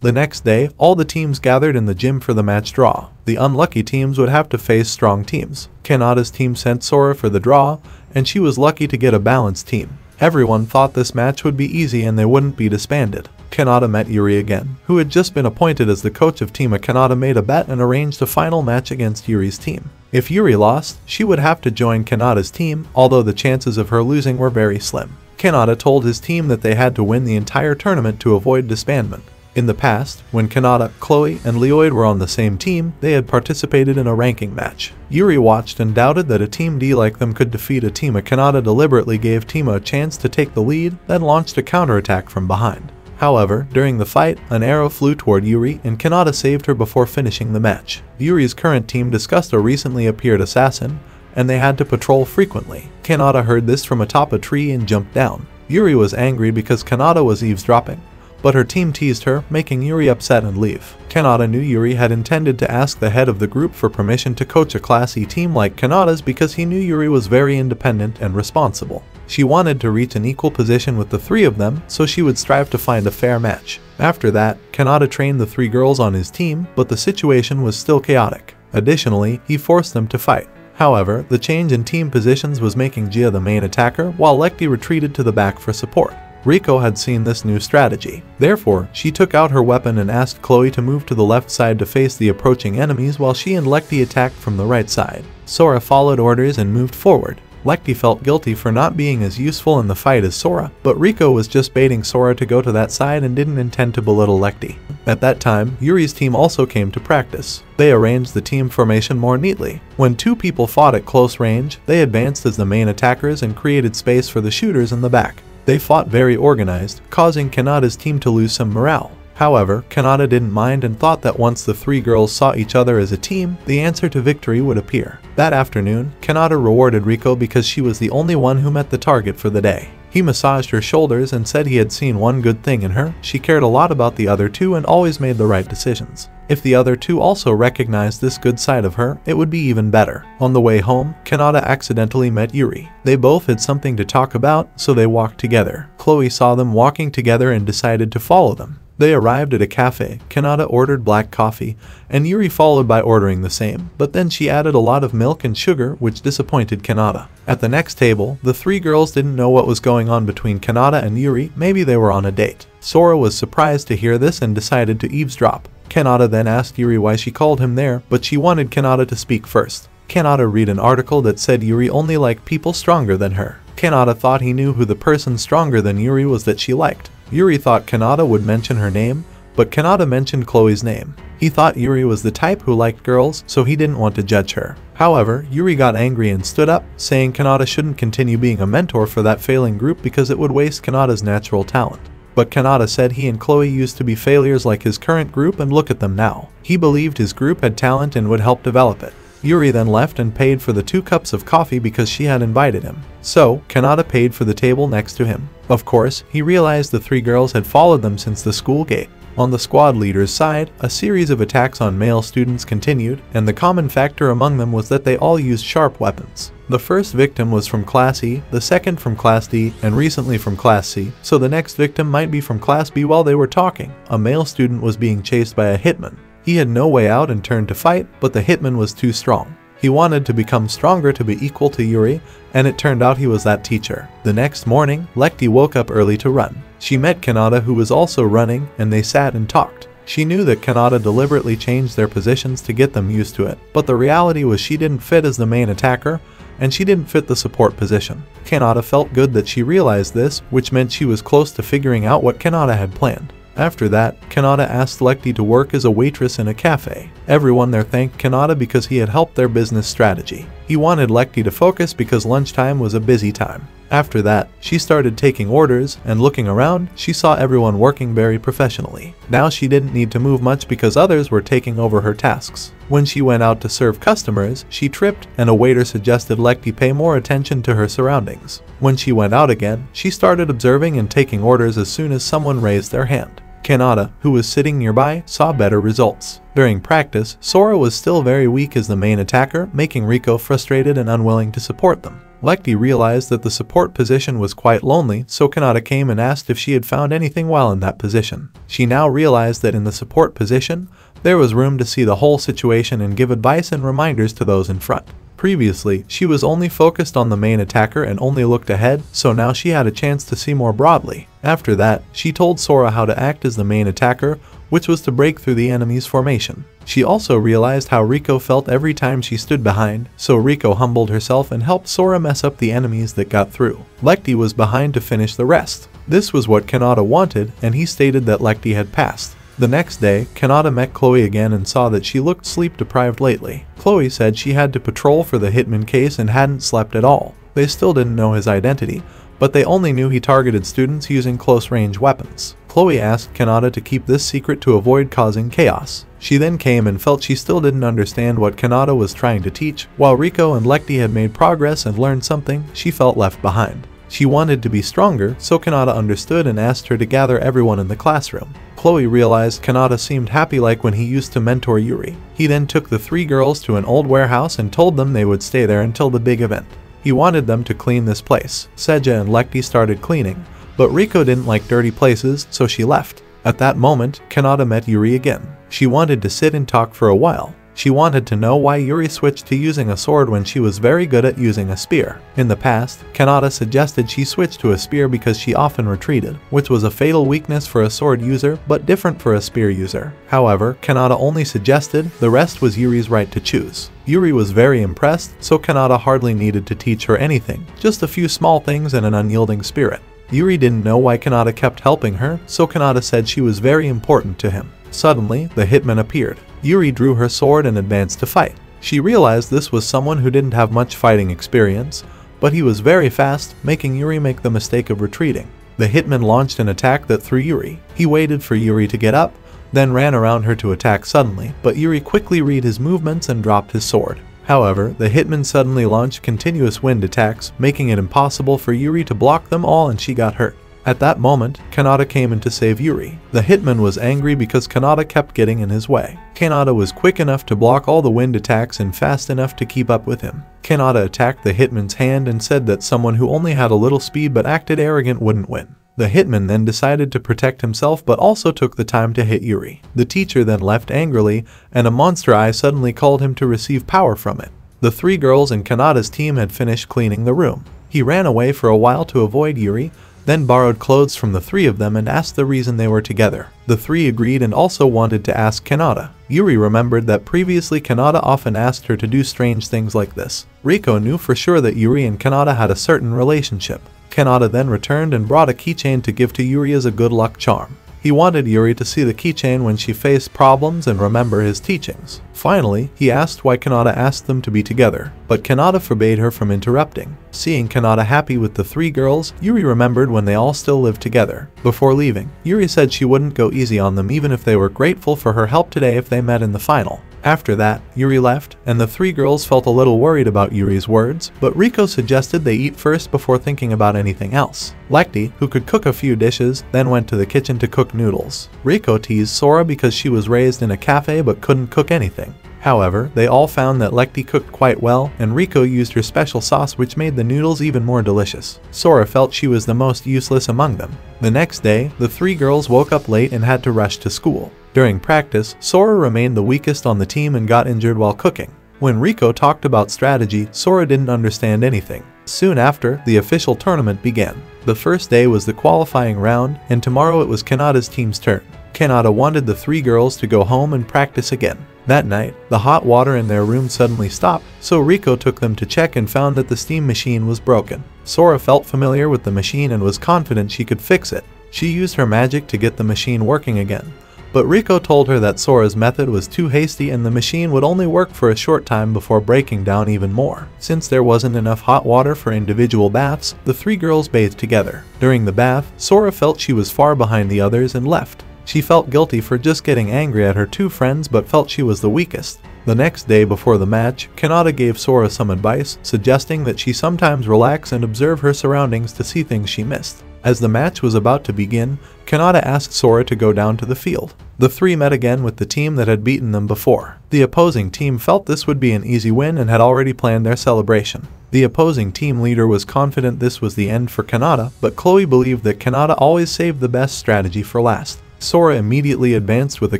The next day, all the teams gathered in the gym for the match draw. The unlucky teams would have to face strong teams. Kanata's team sent Sora for the draw, and she was lucky to get a balanced team. Everyone thought this match would be easy and they wouldn't be disbanded. Kanata met Yuri again, who had just been appointed as the coach of Team. Kanata made a bet and arranged a final match against Yuri's team. If Yuri lost, she would have to join Kanata's team, although the chances of her losing were very slim. Kanata told his team that they had to win the entire tournament to avoid disbandment. In the past, when Kanata, Chloe, and Leoid were on the same team, they had participated in a ranking match. Yuri watched and doubted that a Team D like them could defeat a team. Kanata deliberately gave Tima a chance to take the lead, then launched a counterattack from behind. However, during the fight, an arrow flew toward Yuri and Kanata saved her before finishing the match. Yuri's current team discussed a recently appeared assassin, and they had to patrol frequently. Kanata heard this from atop a tree and jumped down. Yuri was angry because Kanata was eavesdropping, but her team teased her, making Yuri upset and leave. Kanata knew Yuri had intended to ask the head of the group for permission to coach a classy team like Kanata's because he knew Yuri was very independent and responsible. She wanted to reach an equal position with the three of them, so she would strive to find a fair match. After that, Kanata trained the three girls on his team, but the situation was still chaotic. Additionally, he forced them to fight. However, the change in team positions was making Gia the main attacker, while Lecty retreated to the back for support. Riko had seen this new strategy. Therefore, she took out her weapon and asked Chloe to move to the left side to face the approaching enemies while she and Lecty attacked from the right side. Sora followed orders and moved forward. Lecty felt guilty for not being as useful in the fight as Sora, but Riko was just baiting Sora to go to that side and didn't intend to belittle Lecty. At that time, Yuri's team also came to practice. They arranged the team formation more neatly. When two people fought at close range, they advanced as the main attackers and created space for the shooters in the back. They fought very organized, causing Kanata's team to lose some morale. However, Kanata didn't mind and thought that once the three girls saw each other as a team, the answer to victory would appear. That afternoon, Kanata rewarded Riko because she was the only one who met the target for the day. He massaged her shoulders and said he had seen one good thing in her: she cared a lot about the other two and always made the right decisions. If the other two also recognized this good side of her, it would be even better. On the way home, Kanata accidentally met Yuri. They both had something to talk about, so they walked together. Chloe saw them walking together and decided to follow them. They arrived at a cafe. Kanata ordered black coffee, and Yuri followed by ordering the same, but then she added a lot of milk and sugar, which disappointed Kanata. At the next table, the three girls didn't know what was going on between Kanata and Yuri. Maybe they were on a date. Sora was surprised to hear this and decided to eavesdrop. Kanata then asked Yuri why she called him there, but she wanted Kanata to speak first. Kanata read an article that said Yuri only liked people stronger than her. Kanata thought he knew who the person stronger than Yuri was that she liked. Yuri thought Kanata would mention her name, but Kanata mentioned Chloe's name. He thought Yuri was the type who liked girls, so he didn't want to judge her. However, Yuri got angry and stood up, saying Kanata shouldn't continue being a mentor for that failing group because it would waste Kanata's natural talent. But Kanata said he and Chloe used to be failures like his current group, and look at them now. He believed his group had talent and would help develop it. Yuri then left and paid for the 2 cups of coffee because she had invited him. So, Kanata paid for the table next to him. Of course, he realized the 3 girls had followed them since the school gate. On the squad leader's side, a series of attacks on male students continued, and the common factor among them was that they all used sharp weapons. The first victim was from Class E, the second from Class D, and recently from Class C, so the next victim might be from Class B. While they were talking, a male student was being chased by a hitman. He had no way out and turned to fight, but the hitman was too strong. He wanted to become stronger to be equal to Yuri, and it turned out he was that teacher. The next morning, Lecty woke up early to run. She met Kanata, who was also running, and they sat and talked. She knew that Kanata deliberately changed their positions to get them used to it, but the reality was she didn't fit as the main attacker, and she didn't fit the support position. Kanata felt good that she realized this, which meant she was close to figuring out what Kanata had planned. After that, Kanata asked Lecty to work as a waitress in a cafe. Everyone there thanked Kanata because he had helped their business strategy. He wanted Lecty to focus because lunchtime was a busy time. After that, she started taking orders, and looking around, she saw everyone working very professionally. Now she didn't need to move much because others were taking over her tasks. When she went out to serve customers, she tripped, and a waiter suggested Lecty pay more attention to her surroundings. When she went out again, she started observing and taking orders as soon as someone raised their hand. Kanata, who was sitting nearby, saw better results. During practice, Sora was still very weak as the main attacker, making Riko frustrated and unwilling to support them. Lecty realized that the support position was quite lonely, so Kanata came and asked if she had found anything while in that position. She now realized that in the support position, there was room to see the whole situation and give advice and reminders to those in front. Previously, she was only focused on the main attacker and only looked ahead, so now she had a chance to see more broadly. After that, she told Sora how to act as the main attacker, which was to break through the enemy's formation. She also realized how Rico felt every time she stood behind, so Rico humbled herself and helped Sora mess up the enemies that got through. Lecty was behind to finish the rest. This was what Kanata wanted, and he stated that Lecty had passed. The next day, Kanata met Chloe again and saw that she looked sleep-deprived lately. Chloe said she had to patrol for the Hitman case and hadn't slept at all. They still didn't know his identity, but they only knew he targeted students using close-range weapons. Chloe asked Kanata to keep this secret to avoid causing chaos. She then came and felt she still didn't understand what Kanata was trying to teach. While Rico and Lecty had made progress and learned something, she felt left behind. She wanted to be stronger, so Kanata understood and asked her to gather everyone in the classroom. Chloe realized Kanata seemed happy like when he used to mentor Yuri. He then took the three girls to an old warehouse and told them they would stay there until the big event. He wanted them to clean this place. Seja and Lecty started cleaning, but Rico didn't like dirty places, so she left. At that moment, Kanata met Yuri again. She wanted to sit and talk for a while. She wanted to know why Yuri switched to using a sword when she was very good at using a spear. In the past, Kanata suggested she switch to a spear because she often retreated, which was a fatal weakness for a sword user but different for a spear user. However, Kanata only suggested, the rest was Yuri's right to choose. Yuri was very impressed, so Kanata hardly needed to teach her anything, just a few small things and an unyielding spirit. Yuri didn't know why Kanata kept helping her, so Kanata said she was very important to him. Suddenly, the hitman appeared. Yuri drew her sword and advanced to fight. She realized this was someone who didn't have much fighting experience, but he was very fast, making Yuri make the mistake of retreating. The hitman launched an attack that threw Yuri. He waited for Yuri to get up, then ran around her to attack suddenly, but Yuri quickly read his movements and dropped his sword. However, the hitman suddenly launched continuous wind attacks, making it impossible for Yuri to block them all, and she got hurt. At that moment, Kanata came in to save Yuri. The hitman was angry because Kanata kept getting in his way. Kanata was quick enough to block all the wind attacks and fast enough to keep up with him. Kanata attacked the hitman's hand and said that someone who only had a little speed but acted arrogant wouldn't win. The hitman then decided to protect himself but also took the time to hit Yuri. The teacher then left angrily, and a monster eye suddenly called him to receive power from it. The three girls in Kanata's team had finished cleaning the room. He ran away for a while to avoid Yuri, then borrowed clothes from the three of them and asked the reason they were together. The three agreed and also wanted to ask Kanata. Yuri remembered that previously Kanata often asked her to do strange things like this. Rico knew for sure that Yuri and Kanata had a certain relationship. Kanata then returned and brought a keychain to give to Yuri as a good luck charm. He wanted Yuri to see the keychain when she faced problems and remember his teachings. Finally, he asked why Kanata asked them to be together, but Kanata forbade her from interrupting. Seeing Kanata happy with the three girls, Yuri remembered when they all still lived together. Before leaving, Yuri said she wouldn't go easy on them even if they were grateful for her help today if they met in the final. After that, Yuri left, and the three girls felt a little worried about Yuri's words, but Rico suggested they eat first before thinking about anything else. Lecty, who could cook a few dishes, then went to the kitchen to cook noodles. Rico teased Sora because she was raised in a cafe but couldn't cook anything. However, they all found that Lecty cooked quite well, and Rico used her special sauce which made the noodles even more delicious. Sora felt she was the most useless among them. The next day, the three girls woke up late and had to rush to school. During practice, Sora remained the weakest on the team and got injured while cooking. When Rico talked about strategy, Sora didn't understand anything. Soon after, the official tournament began. The first day was the qualifying round, and tomorrow it was Kanata's team's turn. Kanata wanted the three girls to go home and practice again. That night, the hot water in their room suddenly stopped, so Rico took them to check and found that the steam machine was broken. Sora felt familiar with the machine and was confident she could fix it. She used her magic to get the machine working again. But Rico told her that Sora's method was too hasty and the machine would only work for a short time before breaking down even more. Since there wasn't enough hot water for individual baths, the three girls bathed together. During the bath, Sora felt she was far behind the others and left. She felt guilty for just getting angry at her two friends but felt she was the weakest. The next day before the match, Kanata gave Sora some advice, suggesting that she sometimes relax and observe her surroundings to see things she missed. As the match was about to begin, Kanata asked Sora to go down to the field. The three met again with the team that had beaten them before. The opposing team felt this would be an easy win and had already planned their celebration. The opposing team leader was confident this was the end for Kanata, but Chloe believed that Kanata always saved the best strategy for last. Sora immediately advanced with a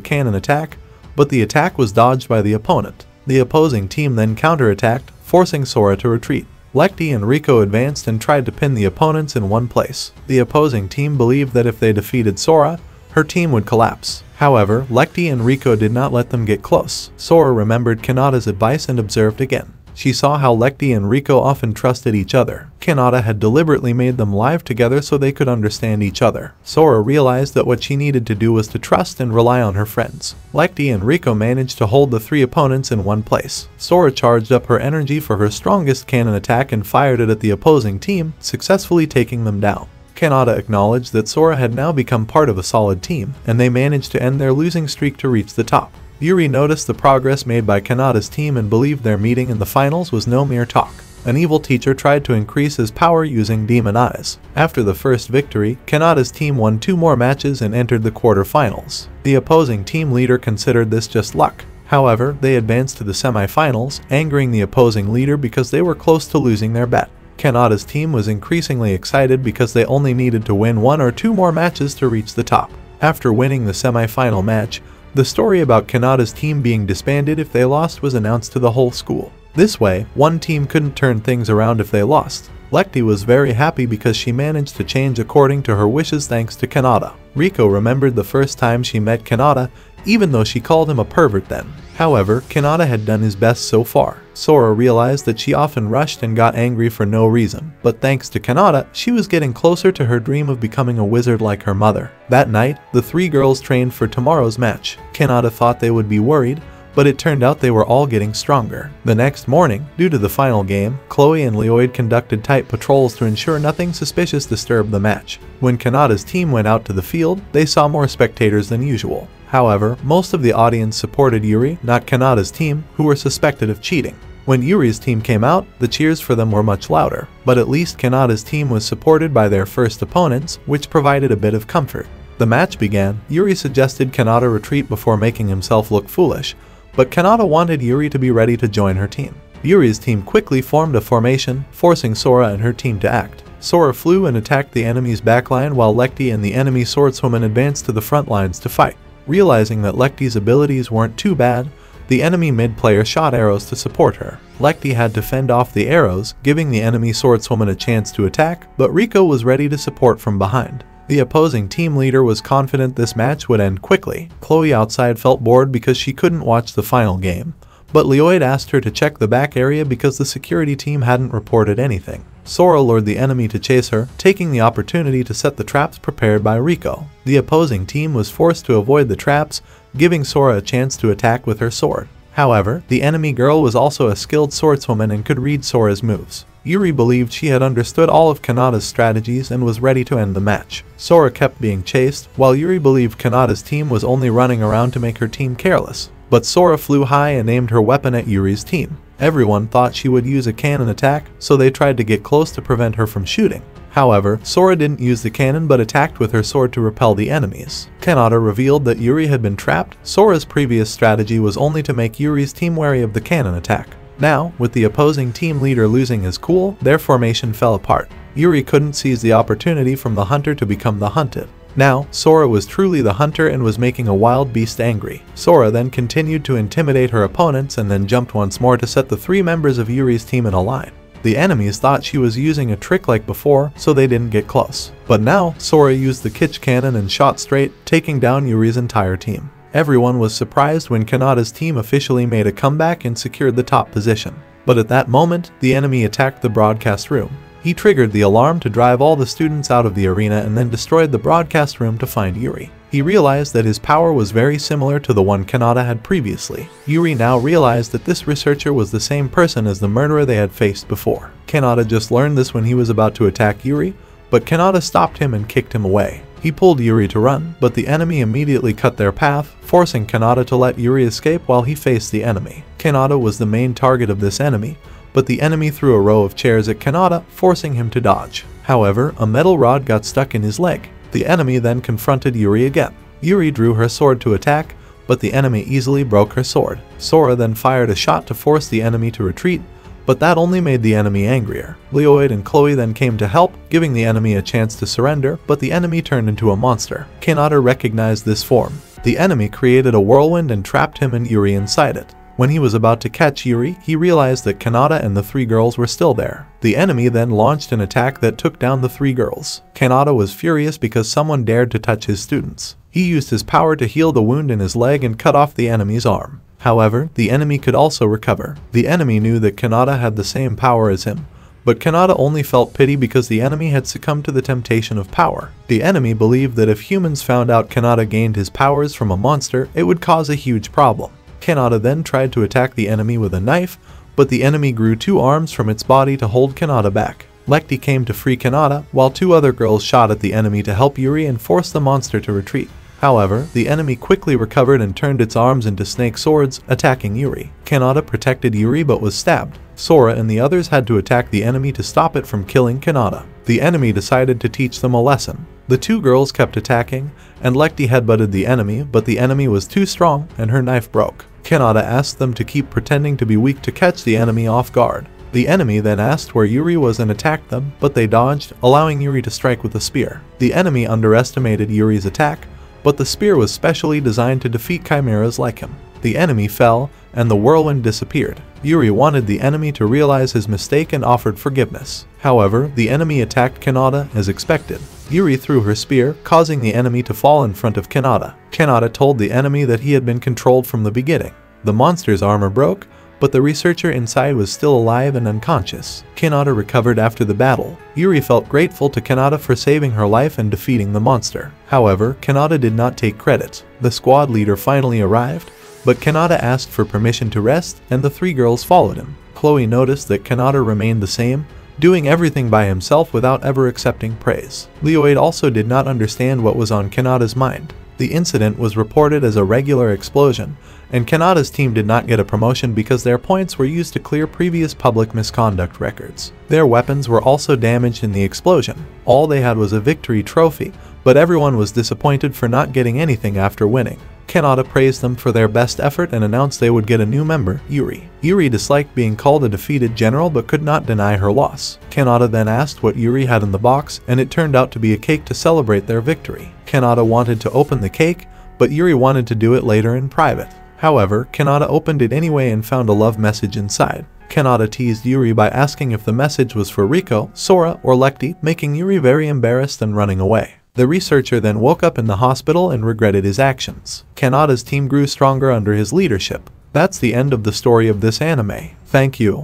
cannon attack, but the attack was dodged by the opponent. The opposing team then counterattacked, forcing Sora to retreat. Lecty and Rico advanced and tried to pin the opponents in one place. The opposing team believed that if they defeated Sora, her team would collapse. However, Lecty and Rico did not let them get close. Sora remembered Kanata's advice and observed again. She saw how Lecty and Rico often trusted each other. Kanata had deliberately made them live together so they could understand each other. Sora realized that what she needed to do was to trust and rely on her friends. Lecty and Rico managed to hold the three opponents in one place. Sora charged up her energy for her strongest cannon attack and fired it at the opposing team, successfully taking them down. Kanata acknowledged that Sora had now become part of a solid team, and they managed to end their losing streak to reach the top. Yuri noticed the progress made by Kanata's team and believed their meeting in the finals was no mere talk. An evil teacher tried to increase his power using demon eyes. After the first victory, Kanata's team won 2 more matches and entered the quarterfinals. The opposing team leader considered this just luck. However, they advanced to the semifinals, angering the opposing leader because they were close to losing their bet. Kanata's team was increasingly excited because they only needed to win 1 or 2 more matches to reach the top. After winning the semifinal match, the story about Kanata's team being disbanded if they lost was announced to the whole school. This way, one team couldn't turn things around if they lost. Lecty was very happy because she managed to change according to her wishes thanks to Kanata. Rico remembered the first time she met Kanata, even though she called him a pervert then. However, Kanata had done his best so far. Sora realized that she often rushed and got angry for no reason, but thanks to Kanata, she was getting closer to her dream of becoming a wizard like her mother. That night, the 3 girls trained for tomorrow's match. Kanata thought they would be worried, but it turned out they were all getting stronger. The next morning, due to the final game, Chloe and Leoid conducted tight patrols to ensure nothing suspicious disturbed the match. When Kanata's team went out to the field, they saw more spectators than usual. However, most of the audience supported Yuri, not Kanata's team, who were suspected of cheating. When Yuri's team came out, the cheers for them were much louder, but at least Kanata's team was supported by their first opponents, which provided a bit of comfort. The match began. Yuri suggested Kanata retreat before making himself look foolish, but Kanata wanted Yuri to be ready to join her team. Yuri's team quickly formed a formation, forcing Sora and her team to act. Sora flew and attacked the enemy's backline while Lecty and the enemy swordswoman advanced to the front lines to fight. Realizing that Lecty's abilities weren't too bad, the enemy mid-player shot arrows to support her. Lecty had to fend off the arrows, giving the enemy swordswoman a chance to attack, but Rico was ready to support from behind. The opposing team leader was confident this match would end quickly. Chloe outside felt bored because she couldn't watch the final game, but Leoid asked her to check the back area because the security team hadn't reported anything. Sora lured the enemy to chase her, taking the opportunity to set the traps prepared by Rico. The opposing team was forced to avoid the traps, giving Sora a chance to attack with her sword. However, the enemy girl was also a skilled swordswoman and could read Sora's moves. Yuri believed she had understood all of Kanata's strategies and was ready to end the match. Sora kept being chased, while Yuri believed Kanata's team was only running around to make her team careless. But Sora flew high and aimed her weapon at Yuri's team. Everyone thought she would use a cannon attack, so they tried to get close to prevent her from shooting. However, Sora didn't use the cannon but attacked with her sword to repel the enemies. Kanata revealed that Yuri had been trapped. Sora's previous strategy was only to make Yuri's team wary of the cannon attack. Now, with the opposing team leader losing his cool, their formation fell apart. Yuri couldn't seize the opportunity from the hunter to become the hunted. Now, Sora was truly the hunter and was making a wild beast angry. Sora then continued to intimidate her opponents and then jumped once more to set the 3 members of Yuri's team in a line. The enemies thought she was using a trick like before, so they didn't get close. But now, Sora used the Kitsch cannon and shot straight, taking down Yuri's entire team. Everyone was surprised when Kanata's team officially made a comeback and secured the top position. But at that moment, the enemy attacked the broadcast room. He triggered the alarm to drive all the students out of the arena and then destroyed the broadcast room to find Yuri. He realized that his power was very similar to the one Kanata had previously. Yuri now realized that this researcher was the same person as the murderer they had faced before. Kanata just learned this when he was about to attack Yuri, but Kanata stopped him and kicked him away. He pulled Yuri to run, but the enemy immediately cut their path, forcing Kanata to let Yuri escape while he faced the enemy. Kanata was the main target of this enemy, but the enemy threw a row of chairs at Kanata, forcing him to dodge. However, a metal rod got stuck in his leg. The enemy then confronted Yuri again. Yuri drew her sword to attack, but the enemy easily broke her sword. Sora then fired a shot to force the enemy to retreat, but that only made the enemy angrier. Leoid and Chloe then came to help, giving the enemy a chance to surrender, but the enemy turned into a monster. Kanata recognized this form. The enemy created a whirlwind and trapped him and Yuri inside it. When he was about to catch Yuri, he realized that Kanata and the 3 girls were still there. The enemy then launched an attack that took down the 3 girls. Kanata was furious because someone dared to touch his students. He used his power to heal the wound in his leg and cut off the enemy's arm. However, the enemy could also recover. The enemy knew that Kanata had the same power as him, but Kanata only felt pity because the enemy had succumbed to the temptation of power. The enemy believed that if humans found out Kanata gained his powers from a monster, it would cause a huge problem. Kanata then tried to attack the enemy with a knife, but the enemy grew 2 arms from its body to hold Kanata back. Lecty came to free Kanata, while 2 other girls shot at the enemy to help Yuri and force the monster to retreat. However, the enemy quickly recovered and turned its arms into snake swords, attacking Yuri. Kanata protected Yuri but was stabbed. Sora and the others had to attack the enemy to stop it from killing Kanata. The enemy decided to teach them a lesson. The 2 girls kept attacking, and Lecty headbutted the enemy, but the enemy was too strong and her knife broke. Kanata asked them to keep pretending to be weak to catch the enemy off guard. The enemy then asked where Yuri was and attacked them, but they dodged, allowing Yuri to strike with a spear. The enemy underestimated Yuri's attack, but the spear was specially designed to defeat chimeras like him. The enemy fell, and the whirlwind disappeared. Yuri wanted the enemy to realize his mistake and offered forgiveness. However, the enemy attacked Kanata as expected. Yuri threw her spear, causing the enemy to fall in front of Kanata. Kanata told the enemy that he had been controlled from the beginning. The monster's armor broke, but the researcher inside was still alive and unconscious. Kanata recovered after the battle. Yuri felt grateful to Kanata for saving her life and defeating the monster. However, Kanata did not take credit. The squad leader finally arrived, but Kanata asked for permission to rest, and the 3 girls followed him. Chloe noticed that Kanata remained the same, doing everything by himself without ever accepting praise. Leoid also did not understand what was on Kanata's mind. The incident was reported as a regular explosion, and Kanata's team did not get a promotion because their points were used to clear previous public misconduct records. Their weapons were also damaged in the explosion. All they had was a victory trophy, but everyone was disappointed for not getting anything after winning. Kanata praised them for their best effort and announced they would get a new member, Yuri. Yuri disliked being called a defeated general but could not deny her loss. Kanata then asked what Yuri had in the box, and it turned out to be a cake to celebrate their victory. Kanata wanted to open the cake, but Yuri wanted to do it later in private. However, Kanata opened it anyway and found a love message inside. Kanata teased Yuri by asking if the message was for Riko, Sora, or Lecty, making Yuri very embarrassed and running away. The researcher then woke up in the hospital and regretted his actions. Kanata's team grew stronger under his leadership. That's the end of the story of this anime. Thank you.